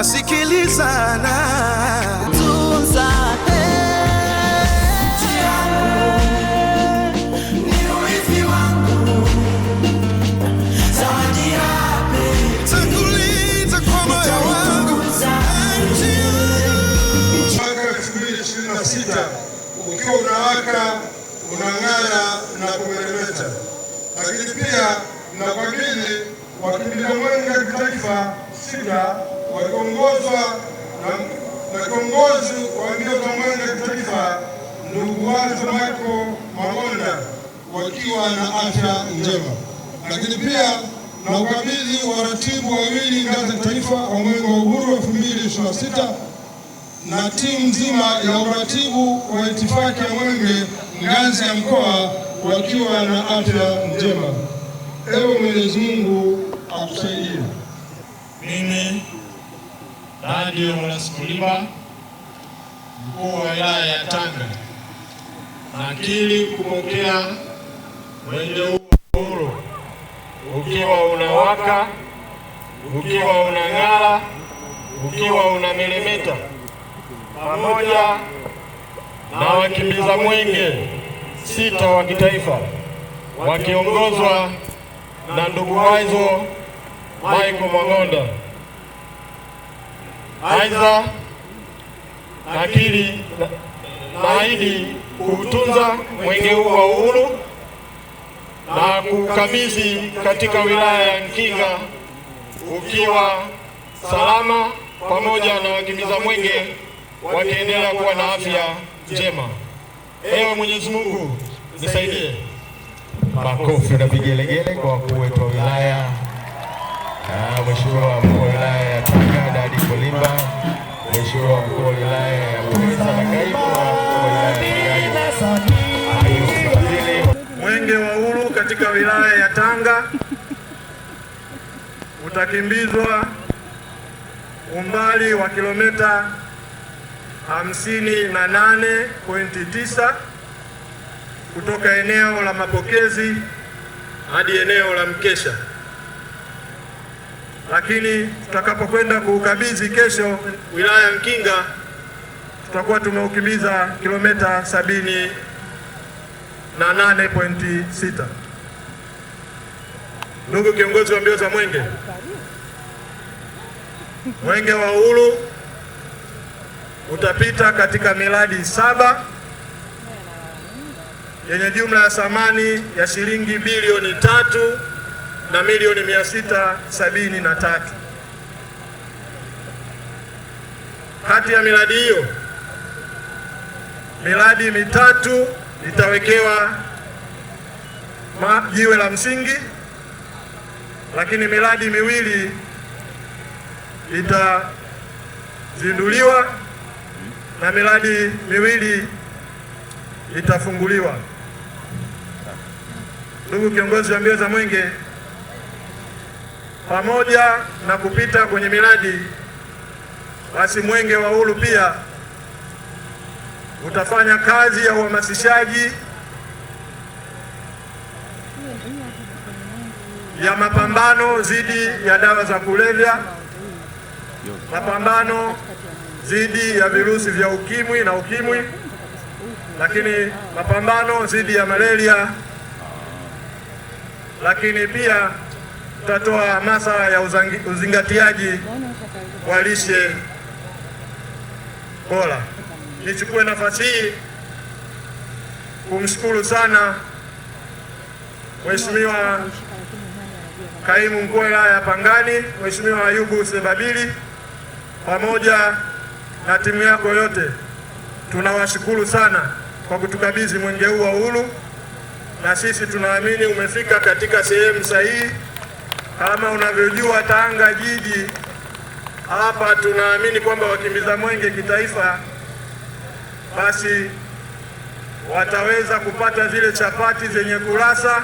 tukasikilizana. Tunza ukiwa unawaka, unang'ara na kumeremeta. Lakini pia nakabidhi wakimbiza mwenge wa kitaifa 6 wakiongozwa na kiongozi wa mbio za mwenge wa kitaifa ndugu Wazo Michael Magonda wakiwa na afya njema. Lakini pia nakabidhi waratibu wawili ngazi ya taifa wa mwenge wa uhuru 2026 na timu nzima ya uratibu wa itifaki ya mwenge ngazi ya mkoa wakiwa na afya njema. Ewe Mwenyezi Mungu atusaidie. Mimi Radio Mwanasikulimba, mkuu wa wilaya ya Tanga, nakiri kupokea mwenge huu wa uhuru ukiwa unawaka, ukiwa unang'ara, ukiwa unameremeta, pamoja na wakimbiza mwenge 6 wa kitaifa wakiongozwa na ndugu Wazo Michael Magonda. Aidha, nakiri naahidi kuutunza mwenge huu wa uhuru na kukabidhi katika wilaya ya Mkinga ukiwa salama, pamoja na wakimbiza mwenge wakiendelea kuwa na afya njema. Ewe Mwenyezi Mungu nisaidie. Makofi na vigelegele kwa wakuu wetu wa wilaya. Mheshimiwa mkuu wa wilaya ya Tanga Dadi Kolimba, Mheshimiwa mkuu wa wilaya ya Buhisa na kaimu mkuu wa wilaya ya Tanga. Mwenge wa uhuru katika wilaya ya Tanga utakimbizwa umbali wa kilomita 58.9 kutoka eneo la mapokezi hadi eneo la mkesha. Lakini tutakapokwenda kuukabidhi kesho wilaya ya Mkinga, tutakuwa tumeukimbiza kilomita 78.6. Ndugu kiongozi wa mbio za mwenge, mwenge wa uhuru utapita katika miradi 7 yenye jumla ya thamani ya shilingi bilioni 3 na milioni 673. Kati ya miradi hiyo, miradi 3 itawekewa jiwe la msingi, lakini miradi 2 itazinduliwa na miradi 2 itafunguliwa. Ndugu kiongozi wa mbio za mwenge, pamoja na kupita kwenye miradi, basi mwenge wa uhuru pia utafanya kazi ya uhamasishaji ya mapambano dhidi ya dawa za kulevya, mapambano dhidi ya virusi vya ukimwi na ukimwi, lakini mapambano dhidi ya malaria, lakini pia tutatoa hamasa ya uzingatiaji wa lishe bora. Nichukue nafasi hii kumshukuru Mheshimiwa Kaimu Mkuu wa Wilaya ya Pangani, Mheshimiwa Ayubu Sebabili, pamoja na timu yako yote. Tunawashukuru sana kwa kutukabidhi mwenge huu wa uhuru, na sisi tunaamini umefika katika sehemu sahihi. Kama unavyojua, Tanga jiji hapa tunaamini kwamba wakimbiza mwenge kitaifa basi wataweza kupata zile chapati zenye kurasa,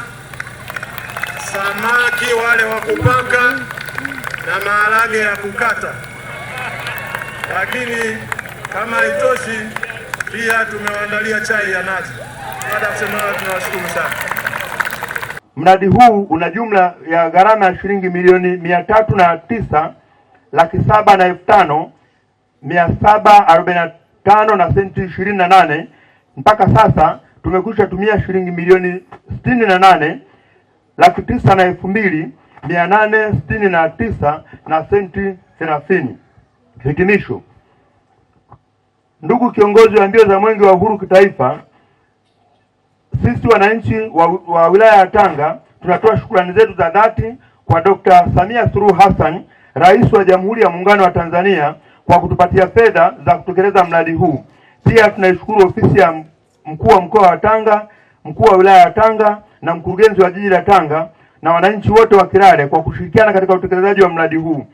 samaki wale wa kupaka na maharage ya kukata. Lakini kama haitoshi, pia tumewaandalia chai ya nazi. Baada ya kusema hayo, tunawashukuru sana. Mradi huu una jumla ya gharama ya shilingi milioni 309 7,500,745 na senti 28. Mpaka sasa tumekwisha tumia shilingi milioni 68,902,869 na senti 30. Hitimisho. Ndugu kiongozi wa mbio za Mwenge wa Uhuru kitaifa, sisi wananchi wa wilaya ya Tanga tunatoa shukrani zetu za dhati kwa Dr. Samia Suluhu Hassan, Rais wa Jamhuri ya Muungano wa Tanzania, kwa kutupatia fedha za kutekeleza mradi huu. Pia tunaishukuru ofisi ya mkuu wa mkoa wa Tanga, mkuu wa wilaya ya Tanga na mkurugenzi wa jiji la Tanga na wananchi wote wa Kilale kwa kushirikiana katika utekelezaji wa mradi huu.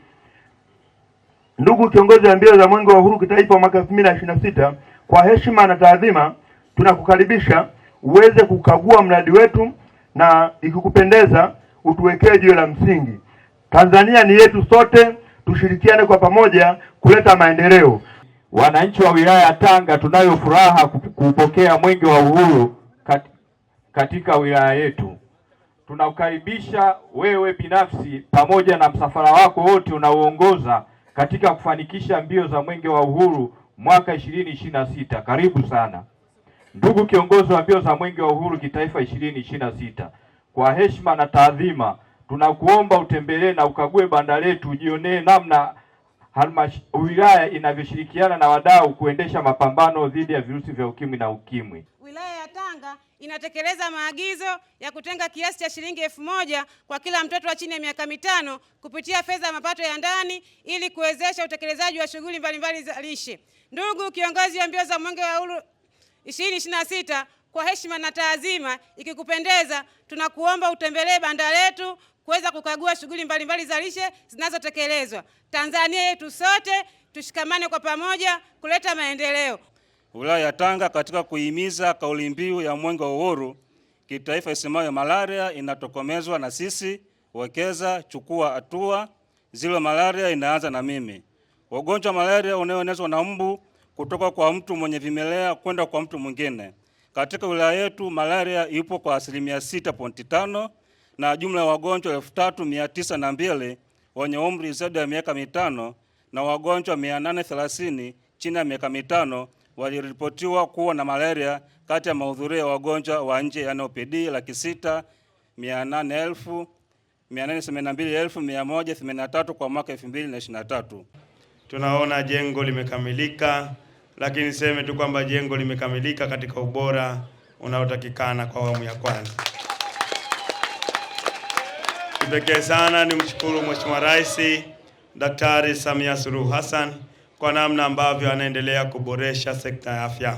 Ndugu kiongozi wa mbio za Mwenge wa Uhuru kitaifa mwaka 2026, kwa heshima na taadhima tunakukaribisha uweze kukagua mradi wetu, na ikikupendeza utuwekee jiwe la msingi. Tanzania ni yetu sote, tushirikiane kwa pamoja kuleta maendeleo. Wananchi wa wilaya ya Tanga tunayo furaha kupokea Mwenge wa Uhuru katika wilaya yetu. Tunakukaribisha wewe binafsi pamoja na msafara wako wote unaoongoza katika kufanikisha mbio za Mwenge wa Uhuru mwaka 2026. Karibu sana. Ndugu kiongozi wa mbio za Mwenge wa Uhuru kitaifa 2026, kwa heshima na taadhima tunakuomba utembelee na ukague banda letu, ujionee namna wilaya inavyoshirikiana na wadau kuendesha mapambano dhidi ya virusi vya ukimwi na ukimwi. Wilaya ya Tanga inatekeleza maagizo ya kutenga kiasi cha shilingi 1,000 kwa kila mtoto wa chini ya miaka 5 kupitia fedha ya mapato ya ndani ili kuwezesha utekelezaji wa shughuli mbalimbali za lishe. Ndugu kiongozi wa mbio za Mwenge wa Uhuru 2026, kwa heshima na taazima, ikikupendeza tunakuomba utembelee banda letu kuweza kukagua shughuli mbalimbali za lishe zinazotekelezwa. Tanzania yetu sote, tushikamane kwa pamoja kuleta maendeleo. Wilaya ya Tanga katika kuhimiza kauli mbiu ya Mwenge wa Uhuru kitaifa isemayo malaria inatokomezwa na sisi, wekeza, chukua hatua, zile malaria inaanza na mimi. Ugonjwa wa malaria unaoenezwa na mbu kutoka kwa mtu mwenye vimelea kwenda kwa mtu mwingine. Katika wilaya yetu malaria ipo kwa 6.5% na jumla ya wagonjwa 3,902 wenye umri zaidi ya miaka 5 na wagonjwa 830 chini ya miaka 5 waliripotiwa kuwa na malaria kati ya mahudhurio ya wagonjwa wa nje ya OPD 6,882,183 kwa mwaka 2023. Tunaona jengo limekamilika, lakini niseme tu kwamba jengo limekamilika katika ubora unaotakikana kwa awamu ya kwanza. Kipekee sana nimshukuru Mheshimiwa Rais Daktari Samia Suluhu Hassan kwa namna ambavyo anaendelea kuboresha sekta ya afya.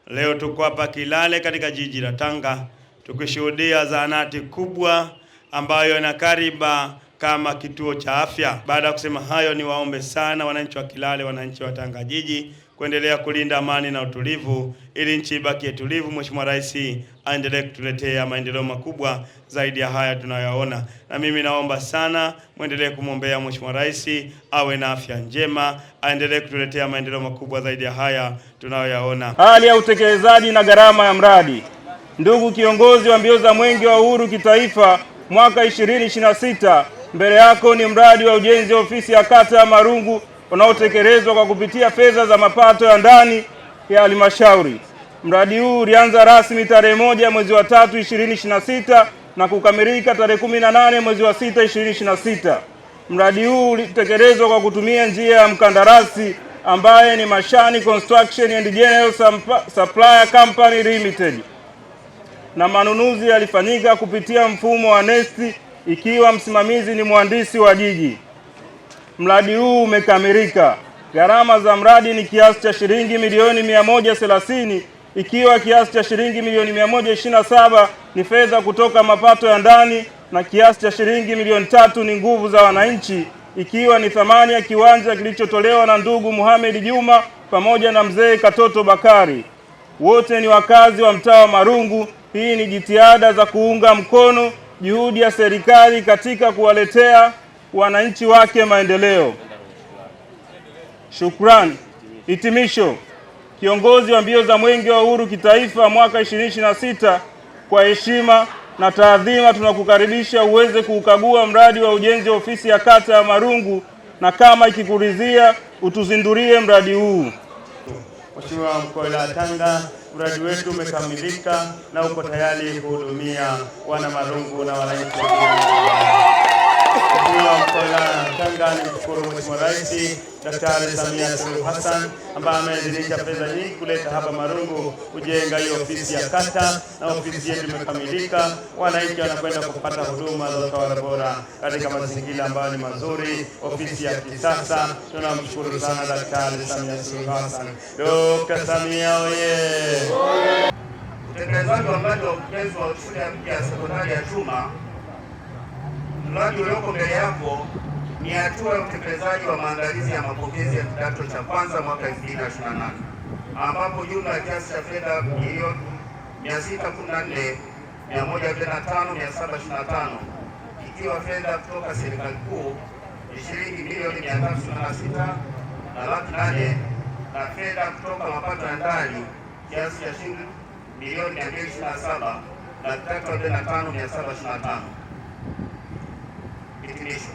Leo tuko hapa Kilale katika jiji la Tanga tukishuhudia zahanati kubwa ambayo inakariba kama kituo cha afya. Baada ya kusema hayo, ni waombe sana wananchi wa Kilale, wananchi wa Tanga jiji kuendelea kulinda amani na utulivu ili nchi ibaki tulivu. Mheshimiwa Rais aendelee kutuletea maendeleo makubwa zaidi ya haya tunayoona. Na mimi naomba sana muendelee kumwombea Mheshimiwa Rais awe na afya njema, aendelee kutuletea maendeleo makubwa zaidi ya haya tunayoyaona. Hali ya utekelezaji na gharama ya mradi. Ndugu kiongozi wa mbio za Mwenge wa Uhuru kitaifa mwaka 2026, mbele yako ni mradi wa ujenzi wa ofisi ya kata ya Marungu unaotekelezwa kwa kupitia fedha za mapato ya ndani ya halmashauri. Mradi huu ulianza rasmi tarehe 1 mwezi wa 3 2026 na kukamilika tarehe 18 mwezi wa 6 2026. Mradi huu ulitekelezwa kwa kutumia njia ya mkandarasi ambaye ni Mashani Construction and General Supplier Company Limited, na manunuzi yalifanyika kupitia mfumo wa NeST ikiwa msimamizi ni mhandisi wa jiji. Mradi huu umekamilika. Gharama za mradi ni kiasi cha shilingi milioni 130, ikiwa kiasi cha shilingi milioni 127 ni fedha kutoka mapato ya ndani na kiasi cha shilingi milioni 3 ni nguvu za wananchi, ikiwa ni thamani ya kiwanja kilichotolewa na ndugu Mohamed Juma pamoja na mzee Katoto Bakari. Wote ni wakazi wa mtaa wa Marungu. Hii ni jitihada za kuunga mkono juhudi ya serikali katika kuwaletea wananchi wake maendeleo. Shukrani. Hitimisho. Kiongozi wa mbio za Mwenge wa Uhuru kitaifa mwaka 2026, kwa heshima na taadhima tunakukaribisha uweze kuukagua mradi wa ujenzi wa ofisi ya kata ya Marungu na kama ikikuridhia utuzindurie mradi huu. Mheshimiwa Mkuu wa Wilaya Tanga, mradi wetu umekamilika na uko tayari kuhudumia wana Marungu na wananchi wa Mheshimiwa Mkuu wa Wilaya Tanga, nimshukuru Mheshimiwa Rais Daktari Samia Suluhu Hassan ambaye ameidhinisha fedha nyingi kuleta hapa Marungu kujenga hiyo ofisi ya kata, na ofisi yetu imekamilika. Wananchi wanakwenda kupata huduma za utawala bora katika mazingira ambayo ni mazuri, ofisi ya kisasa. Tunamshukuru sana Daktari Samia Suluhu Hassan. Dr. Samia oye! Utekelezaji wa mradi wa ujenzi wa shule ya sekondari ya Chuma, mradi ulioko mbele yako ni hatua ya utekelezaji wa maandalizi ya mapokezi ya kidato cha kwanza mwaka 2028 ambapo jumla ya kiasi cha fedha milioni 614,145,725 ikiwa fedha kutoka serikali kuu ni shilingi milioni 366,800 na fedha kutoka mapato ya ndani kiasi cha shilingi milioni 227,345,725. Hitimisho.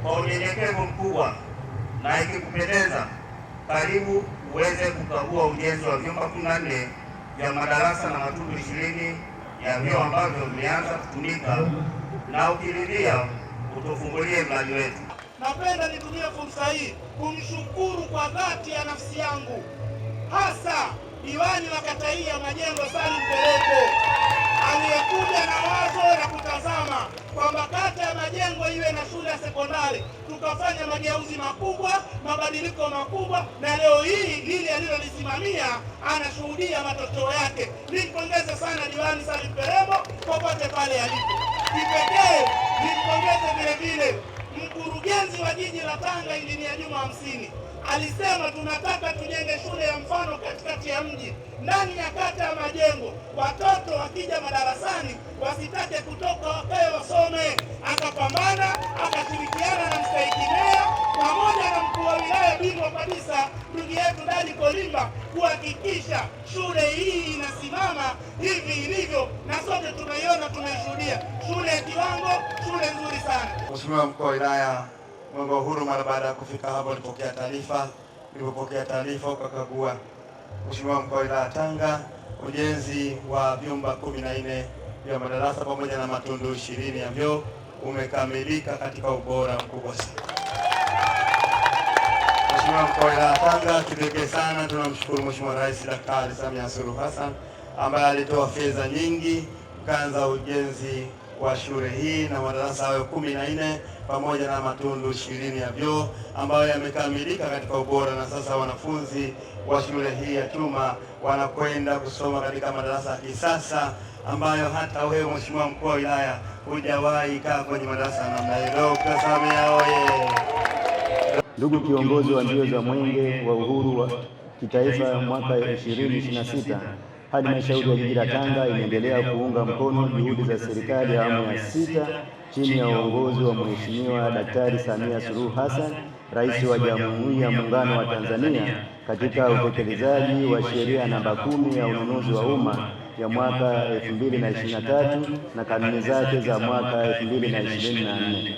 Kwa unyenyekevu mkubwa na ikikupendeza, karibu uweze kukagua ujenzi wa vyumba 14 vya madarasa na matundu 20 ya vyoo ambavyo vimeanza kutumika, na ukiridhia utufungulie mradi wetu. Napenda nitumie fursa hii kumshukuru kwa dhati ya nafsi yangu hasa diwani wa kata hii ya Majengo Salim Peleko aliyekuja na wazo la kutazama kwamba kata ya Majengo iwe na shule ya sekondari. Tukafanya mageuzi makubwa, mabadiliko makubwa, na leo hii lile alilolisimamia anashuhudia matokeo yake. Nimpongeze sana diwani Salim Peleko popote pale alipo. Kipekee nimpongeze vile vile mkurugenzi wa jiji la Tanga Injinia Juma Hamsini. Alisema tunataka tujenge shule ya mfano katikati ya mji ndani ya kata ya Majengo, watoto wakija madarasani wasitake kutoka, wakae wasome. Akapambana, akashirikiana na mstahiki meya pamoja na mkuu wa wilaya bingwa kabisa ndugu yetu Dadi Kolimba kuhakikisha shule hii inasimama hivi ilivyo, na sote tunaiona, tunaishuhudia shule ya kiwango, shule nzuri sana. Mheshimiwa Mkuu wa Wilaya, Mwenge wa Uhuru, mara baada ya kufika hapa nilipokea taarifa ukakagua. Mheshimiwa Mkuu wa Wilaya Tanga, ujenzi wa vyumba 14 vya madarasa pamoja na matundu 20 ya vyoo umekamilika katika ubora mkubwa sana. Mheshimiwa Mkuu wa Wilaya Tanga, kipekee sana tunamshukuru Mheshimiwa Rais Daktari Samia Suluhu Hassan ambaye alitoa fedha nyingi kuanza ujenzi wa shule hii na madarasa hayo 14 pamoja na matundu 20 ya vyoo ambayo yamekamilika katika ubora, na sasa wanafunzi wa shule hii ya Chuma wanakwenda kusoma katika madarasa ya kisasa ambayo hata wewe Mheshimiwa Mkuu wa Wilaya hujawahi kaa kwenye madarasa namna hiyo. Dr. Samia oye! Ndugu kiongozi wa mbio za Mwenge wa Uhuru wa kitaifa mwaka 2026, halmashauri ya jiji la Tanga inaendelea kuunga mkono juhudi za serikali ya awamu ya 6 chini ya uongozi wa Mheshimiwa Daktari Samia Suluhu Hassan, Rais wa Jamhuri ya Muungano wa Tanzania, katika utekelezaji wa sheria namba 10 ya ununuzi wa umma ya mwaka 2023 na kanuni zake za mwaka 2024.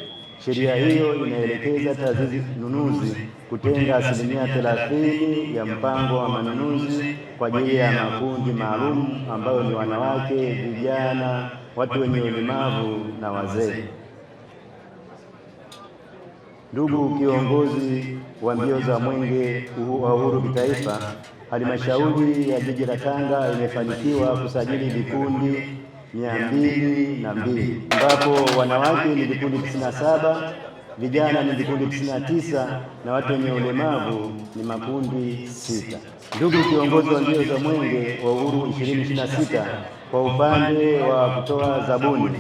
Sheria hiyo inaelekeza taasisi nunuzi kutenga asilimia 30 ya mpango wa manunuzi kwa ajili ya makundi maalum ambayo ni wanawake, vijana, watu wenye ulemavu na wazee. Ndugu kiongozi wa mbio za Mwenge wa Uhuru kitaifa, halmashauri ya jiji la Tanga imefanikiwa kusajili vikundi 202 ambapo wanawake ni vikundi 97, vijana ni vikundi 99 na watu wenye ulemavu ni makundi 6. Ndugu kiongozi wa mbio za Mwenge wa Uhuru 2026, kwa upande wa kutoa zabuni,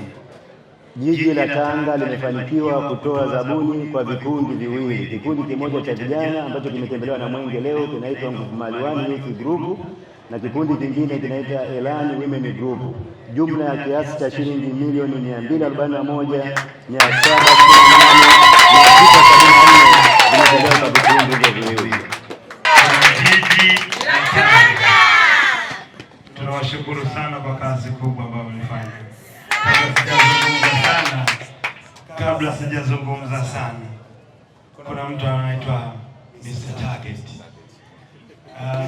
jiji la Tanga limefanikiwa kutoa zabuni kwa vikundi viwili. Kikundi kimoja cha vijana ambacho kimetembelewa na Mwenge leo kinaitwa Nguvumali One Youth Group na kikundi kingine kinaitwa Elani Women Group. Jumla ya kiasi cha shilingi milioni 241,778,674 zimetolewa kwa vikundi hivyo viwili. Tunawashukuru sana kwa kazi kubwa ambayo mlifanya. Kabla sijazungumza sana, kuna mtu anaitwa Mr. Target.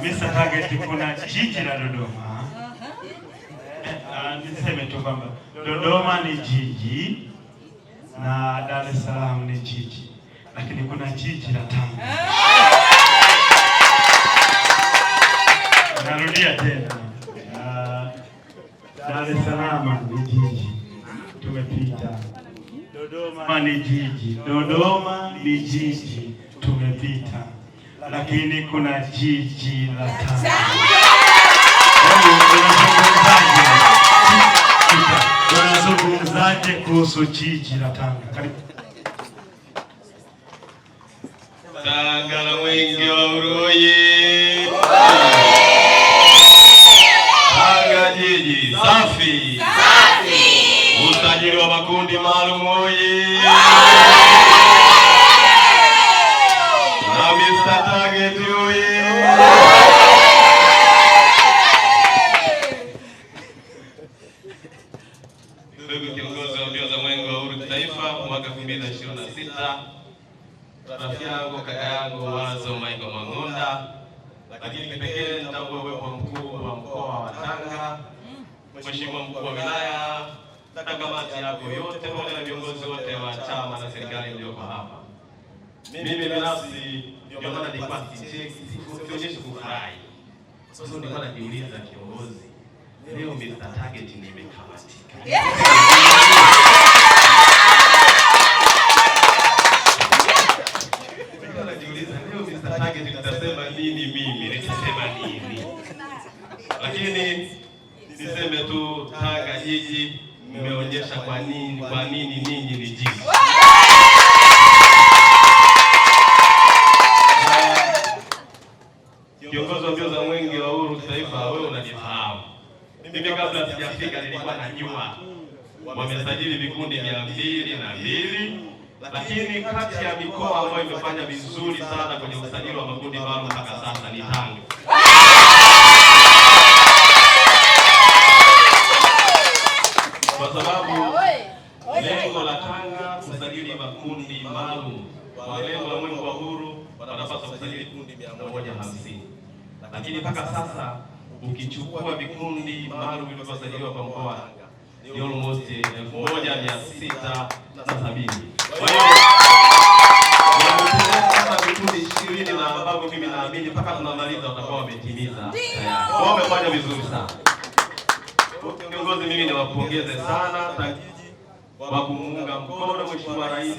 Mr. Target, kuna jiji la Dodoma. Niseme tu kwamba Dodoma ni jiji na Dar es Salaam ni jiji, lakini kuna jiji la Tanga. Narudia tena, Dar es Salaam ni jiji, tumepita. Dodoma ni jiji, Dodoma ni jiji, tumepita, lakini kuna jiji la Tanga. Unazungumzaje kuhusu jiji la Tanga? Karibu. Tanga la mwenge wa uhuru oye! Tanga jiji safi! Usajili wa makundi maalum oye! Na Mr. Target oye! Ndugu kiongozi wa mbio za mwenge wa uhuru kitaifa mwaka 2026, rafiki yangu, kaka yangu Wazo Michael Mang'onda, lakini kipekee nitambue uwepo mkuu wa mkoa wa Tanga, Mheshimiwa mkuu wa wilaya na kamati yako yote pamoja na viongozi wote wa chama na serikali mlioko hapa. Mimi binafsi ndio maana nilikuwa sionyeshi kufurahi, kwa sababu nilikuwa najiuliza, kiongozi, leo Mr. Target nimekamatika. Nitasema nini mimi? Nitasema nini? Lakini niseme tu, Tanga jiji mmeonyesha kwa nini ninyi ni jiji. Kiongozi wa mbio za mwenge wa uhuru kitaifa, wewe unajifahamu. Mimi kabla sijafika nilikuwa najua wamesajili vikundi 202, lakini kati ya mikoa ambayo imefanya vizuri sana kwenye usajili wa makundi maalum mpaka sasa ni Tanga. Kwa sababu lengo la Tanga kusajili makundi maalum, kwa lengo la mwenge wa uhuru wanapaswa kusajili vikundi 150. Lakini mpaka sasa ukichukua vikundi maalum vilivyosajiliwa kwa mkoa ni almost 1670. Kwa hiyo kama vikundi 20 na ambavyo mimi naamini mpaka tunamaliza watakuwa wametimiza. Wao wamefanya vizuri sana. Kiongozi, mimi niwapongeze sana kwa kumuunga mkono Mheshimiwa Rais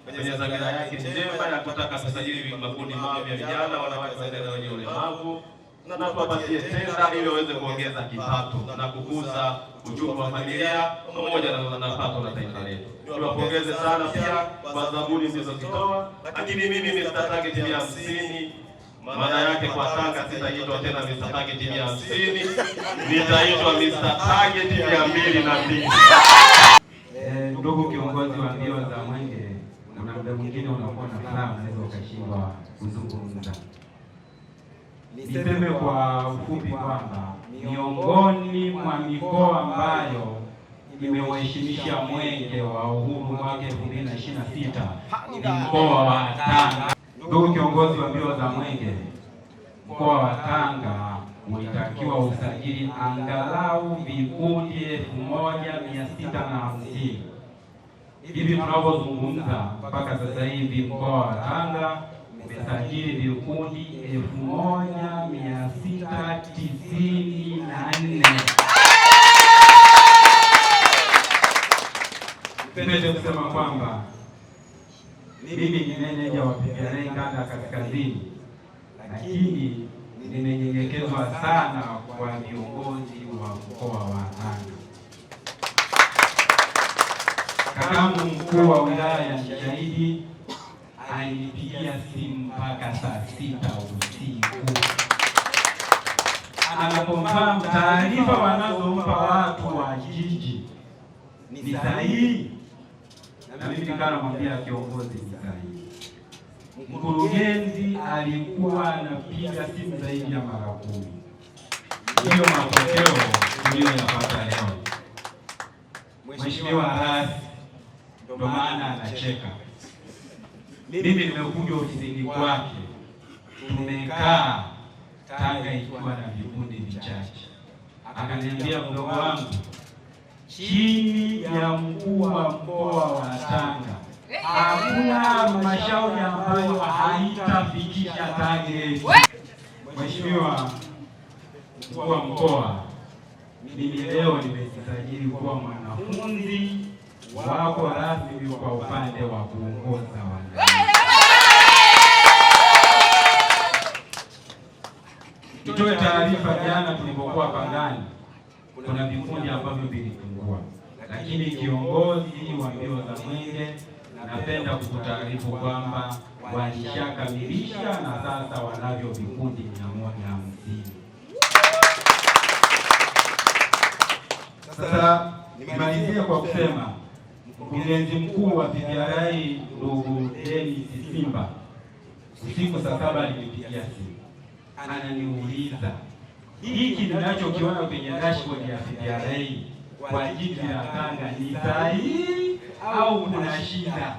kwenye dhamira yake njema ya kutaka kusajili makundi mapya ya vijana, wanawake na wenye ulemavu, na tuwapatie tenda ili waweze kuongeza kipato na kukuza uchumi wa familia pamoja na pato la taifa letu. Niwapongeze sana pia kwa zabuni mlizozitoa, lakini mimi Mr. Target 150, maana yake kwa Tanga sitaitwa tena Mr. Target 150, nitaitwa Mr. Target 202. Ndugu kiongozi wa mbio za mwenge, kuna muda mwingine unakuwa na furaha, unaweza ukashindwa kuzungumza. Niseme kwa ufupi kwamba miongoni mwa mikoa ambayo imeheshimisha mwenge wa uhuru mwaka 2026 ni mkoa wa Tanga. Ndugu kiongozi wa mbio za mwenge, mkoa wa Tanga ulitakiwa usajili angalau vikundi 1650. Hivi tunavyozungumza mpaka sasa hivi mkoa wa Tanga umesajili vikundi 1694. Nipende kusema kwamba mimi ni meneja wa PPRA kanda kaskazini, lakini nimenyenyekezwa sana kwa viongozi wa mkoa wa Tanga. Kakamu mkuu wa wilaya Shahidi alinipigia simu mpaka saa 6 usiku. Anapofahamu taarifa wanazompa watu wa jiji ni sahihi, na mimi nikamwambia kiongozi ni sahihi. Mkurugenzi alikuwa anapiga simu zaidi ya mara 10. Ndiyo matokeo tuliyoyapata leo. Mheshimiwa Rais ndio maana anacheka. Mimi nimekuja ofisini kwake, tumekaa Tanga ikiwa na vikundi vichache. Akaniambia, mdogo wangu, chini ya mkuu wa mkoa wa Tanga hakuna halmashauri ambayo haitafikisha target. Mheshimiwa mkuu wa mkoa, mimi leo nimesajili kuwa mwanafunzi wako rasmi kwa upande wa kuongoza wananchi. Nitoe taarifa, jana tulipokuwa Pangani kuna vikundi ambavyo vilipungua, lakini kiongozi wa mbio za mwenge, napenda kukutaarifu kwamba walishakamilisha na sasa wanavyo vikundi 150. Sasa nimalizie kwa kusema mkurugenzi mkuu wa TRA ndugu Dennis Simba usiku saa 7 alinipigia simu, ananiuliza hiki ninachokiona kwenye dashboard ya TRA kwa jiji la Tanga ni sahihi au kuna shida?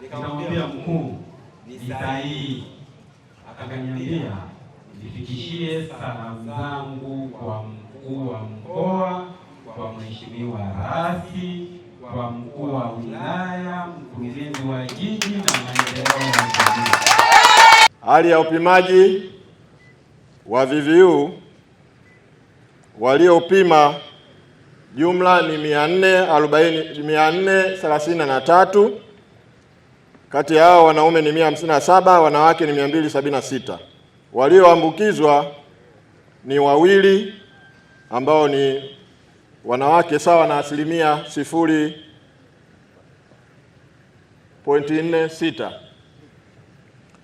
Nikamwambia mkuu, ni sahihi. Akaniambia nifikishie salamu zangu kwa mkuu wa mkoa, kwa mheshimiwa rasi, kwa mkuu wa wilaya, mkurugenzi wa jiji na maendeleo ya jamii. Hali ya upimaji wa VVU waliopima jumla ni 433. Kati ya hao wanaume ni 157, wanawake ni 276. Walioambukizwa ni 2 ambao ni wanawake sawa na 0.46.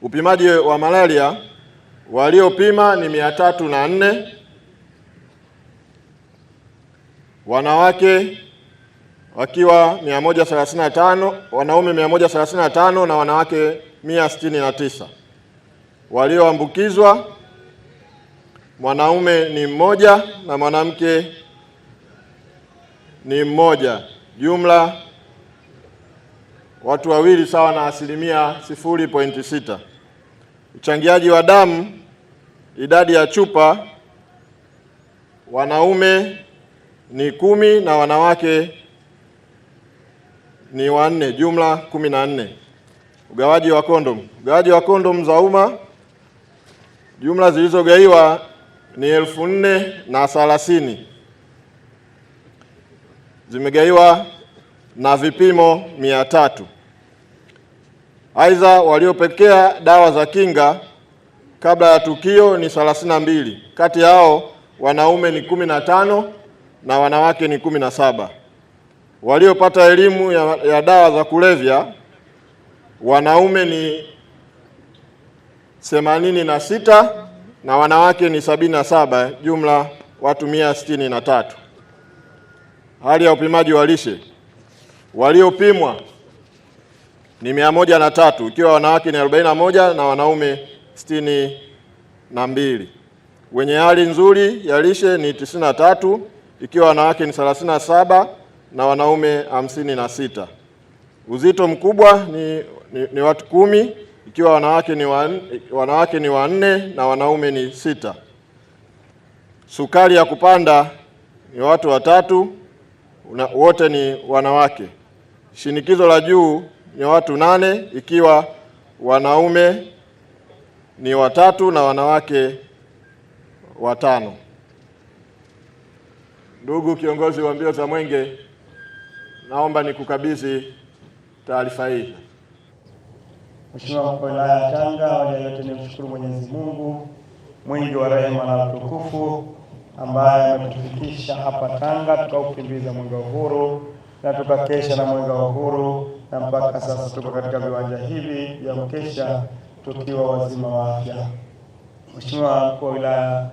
Upimaji wa malaria waliopima ni 304, wanawake wakiwa 135, wanaume 135 na wanawake 169. Walioambukizwa mwanaume ni 1 na mwanamke ni 1, jumla watu 2 sawa na 0.6. Uchangiaji wa damu, idadi ya chupa, wanaume ni 10 na wanawake ni 4, jumla 14. Ugawaji wa kondom za umma, jumla zilizogaiwa ni 4,030. Zimegaiwa na vipimo 300. Aidha, waliopokea dawa za kinga kabla ya tukio ni 32. Kati yao wanaume ni 15 na wanawake ni 17. Waliopata elimu ya dawa za kulevya, wanaume ni 86 na wanawake ni 77, jumla watu 163. Hali ya upimaji wa lishe, waliopimwa ni 103, ikiwa wanawake ni 41 na wanaume 62. Wenye hali nzuri ya lishe ni 93, ikiwa wanawake ni 37 na wanaume 56. Uzito mkubwa ni watu 10, ikiwa wanawake ni 4 na wanaume ni 6. Sukari ya kupanda ni watu 3, wote ni wanawake. Shinikizo la juu ni watu 8, ikiwa wanaume ni 3 na wanawake 5. Ndugu kiongozi wa mbio za mwenge, naomba nikukabidhi taarifa hii. Mheshimiwa mkuu wa wilaya ya Tanga, awali ya yote nimshukuru Mwenyezi Mungu mwingi wa rehema na utukufu ambaye ametufikisha hapa Tanga tukaukimbiza mwenge wa uhuru na tukakesha na mwenge wa uhuru, na mpaka sasa tuko katika viwanja hivi vya mkesha tukiwa wazima wa afya. Mheshimiwa mkuu wa wilaya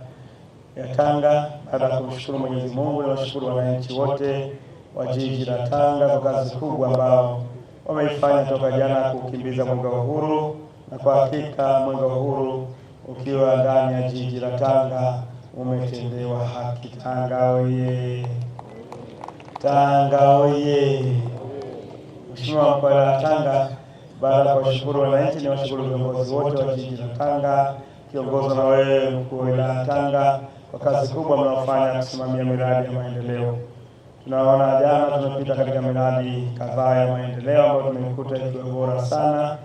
ya Tanga, baada ya kumshukuru Mwenyezi Mungu na washukuru wananchi wote wa jiji la Tanga kwa kazi kubwa ambao wameifanya toka jana kukimbiza mwenge wa uhuru, na kwa hakika mwenge wa uhuru ukiwa ndani ya jiji la Tanga umetendewa haki. Tanga oye! Tanga oye! Mheshimiwa mkuu wa Tanga, Baada ya kuwashukuru wananchi, ni washukuru viongozi wote wa jiji la Tanga, kiongozwa na wewe mkuu wa wilaya Tanga, kwa kazi kubwa mnaofanya kusimamia miradi ya maendeleo. Tunaona jana tumepita katika miradi kadhaa ya maendeleo ambayo tumekuta ikiwa bora sana,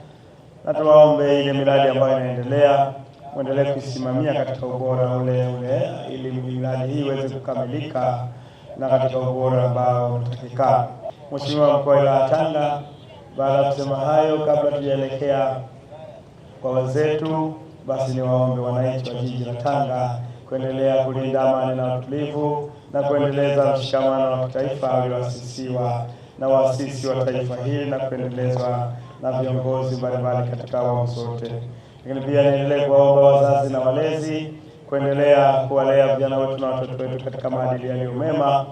na tuwaombe ile miradi ambayo inaendelea muendelee kusimamia katika ubora ule ili miradi hii iweze kukamilika na katika ubora ambao unatakikana. Mheshimiwa mkuu wa wilaya Tanga, baada ya kusema hayo, kabla tujaelekea kwa wenzetu, basi ni waombe wananchi wa jiji la Tanga kuendelea kulinda amani na utulivu na kuendeleza mshikamano wa kitaifa ulioasisiwa na waasisi wa taifa hili na kuendelezwa na viongozi mbalimbali katika awamu zote. Lakini pia niendelee kuwaomba wazazi na walezi kuendelea kuwalea vijana wetu na watoto wetu katika maadili yaliyo mema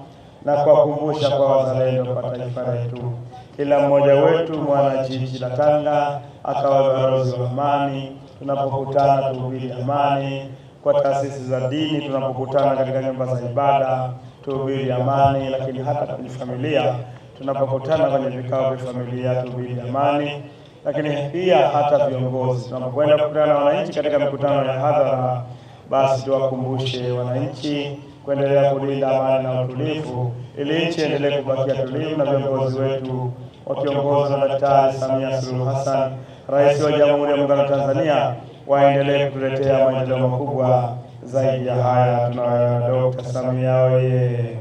na kuwakumbusha kwa wazalendo kwa taifa letu. Kila mmoja wetu mwana jiji la Tanga akawa balozi wa amani. Tunapokutana tuhubiri amani. Kwa taasisi za dini tunapokutana katika nyumba za ibada tuhubiri amani, lakini hata kwenye familia tunapokutana kwenye vikao vya familia tuhubiri amani. Lakini pia hata viongozi tunapokwenda kukutana na wananchi katika mikutano ya hadhara, basi tuwakumbushe wananchi kuendelea kulinda amani na utulivu ili nchi endelee kubakia tulivu, na viongozi wetu wakiongozwa na Daktari Samia Suluhu Hassan, Rais wa Jamhuri ya Muungano wa Tanzania, waendelee kutuletea maendeleo makubwa zaidi ya haya tunayoona. Dr. Samia oye!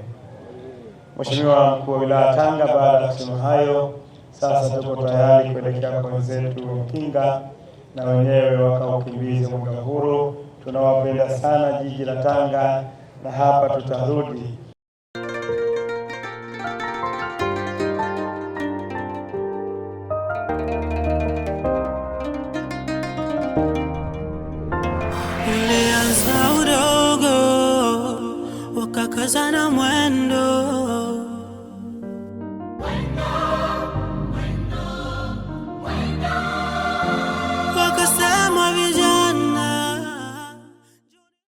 Mheshimiwa mkuu wa wilaya Tanga, baada ya kusema hayo, sasa tuko tayari kuelekea kwa wenzetu Mkinga na wenyewe wakaukimbize mwenge wa uhuru. Tunawapenda sana jiji la Tanga na hapa tutarudi. Ulianza udogo, ukakazana mwendo,